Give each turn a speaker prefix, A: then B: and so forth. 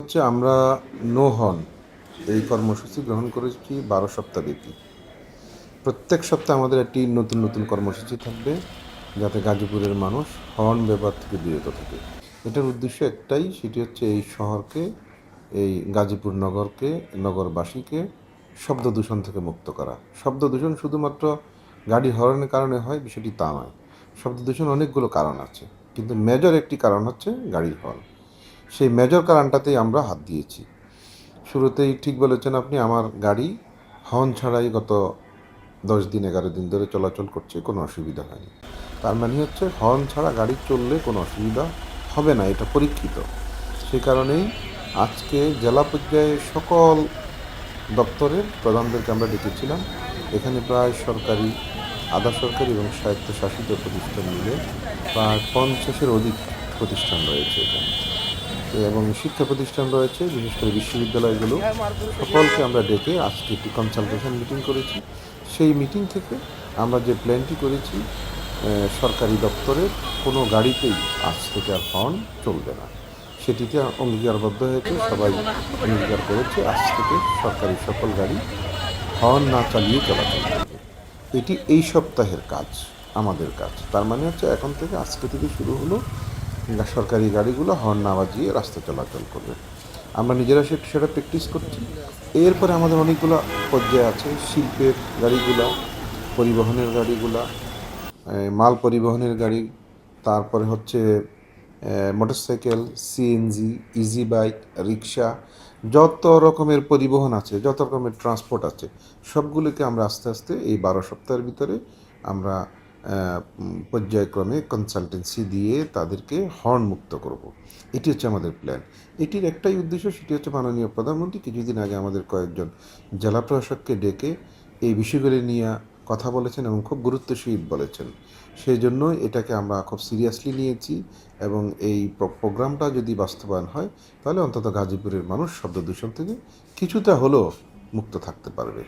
A: হচ্ছে আমরা no horn এই কর্মসূচি গ্রহণ করেছি 12 সপ্তাহব্যাপী। প্রত্যেক সপ্তাহে আমাদের একটি নতুন নতুন কর্মসূচি থাকবে, যাতে গাজীপুরের মানুষ হর্ন ব্যবহার থেকে বিরত থাকে। এটার উদ্দেশ্য একটাই, সেটি হচ্ছে এই শহরকে, এই গাজীপুর নগরকে, নগরবাসীকে শব্দ দূষণ থেকে মুক্ত করা। শব্দ দূষণ শুধুমাত্র গাড়ি হর্নের কারণে হয় বিষয়টি তা নয়। শব্দ দূষণ অনেকগুলো কারণ আছে, কিন্তু মেজর একটি কারণ হচ্ছে গাড়ির হর্ন। সেই মেজর কারণটাতেই আমরা হাত দিয়েছি। শুরুতেই ঠিক বলেছেন আপনি, আমার গাড়ি হর্ন ছাড়াই গত 10 দিন 11 দিন ধরে চলাচল করছে, কোনো অসুবিধা হয়নি। তার মানে হচ্ছে হর্ন ছাড়া গাড়ি চললে কোনো অসুবিধা হবে না, এটা পরীক্ষিত। সেই কারণেই আজকে জেলা পর্যায়ে সকল দপ্তরের প্রধানদেরকে আমরা ডেকেছিলাম। এখানে প্রায় সরকারি, আধা সরকারি এবং স্বায়ত্তশাসিত প্রতিষ্ঠান মিলে প্রায় 50-এর অধিক প্রতিষ্ঠান রয়েছে এখানে, এবং শিক্ষা প্রতিষ্ঠান রয়েছে, বিশেষ করে বিশ্ববিদ্যালয়গুলো। সকলকে আমরা ডেকে আজকে একটি কনসালটেশন মিটিং করেছি। সেই মিটিং থেকে আমরা যে প্ল্যানটি করেছি, সরকারি দপ্তরের কোনো গাড়িতেই আজ থেকে আর হর্ন চলবে না, সেটিতে অঙ্গীকারবদ্ধ হয়েছে, সবাই অঙ্গীকার করেছে। আজ থেকে সরকারি সকল গাড়ি হর্ন না চালিয়ে চলাচল করবে। এটি এই সপ্তাহের কাজ, আমাদের কাজ। তার মানে হচ্ছে এখন থেকে, আজকে থেকে শুরু হলো, সরকারি গাড়িগুলো হর্ন না বাজিয়ে রাস্তা চলাচল করবে। আমরা নিজেরা সেটা প্র্যাকটিস করছি। এরপরে আমাদের অনেকগুলো পর্যায়ে আছে, শিল্পের গাড়িগুলা, পরিবহনের গাড়িগুলা, মাল পরিবহনের গাড়ি, তারপরে হচ্ছে মোটরসাইকেল, সিএনজি, ইজি বাইক, রিক্সা, যত রকমের পরিবহন আছে, যত রকমের ট্রান্সপোর্ট আছে, সবগুলোকে আমরা আস্তে আস্তে এই 12 সপ্তাহের ভিতরে আমরা পর্যায়ক্রমে কনসালটেন্সি দিয়ে তাদেরকে হর্ন মুক্ত করব। এটি হচ্ছে আমাদের প্ল্যান। এটির একটাই উদ্দেশ্য, সেটি হচ্ছে মাননীয় প্রধানমন্ত্রী কিছুদিন আগে আমাদের কয়েকজন জেলা প্রশাসককে ডেকে এই বিষয়গুলি নিয়ে কথা বলেছেন এবং খুব গুরুত্ব সহিত বলেছেন। সেই জন্য এটাকে আমরা খুব সিরিয়াসলি নিয়েছি, এবং এই প্রোগ্রামটা যদি বাস্তবায়ন হয়, তাহলে অন্তত গাজীপুরের মানুষ শব্দ দূষণ থেকে কিছুটা হলেও মুক্ত থাকতে পারবে।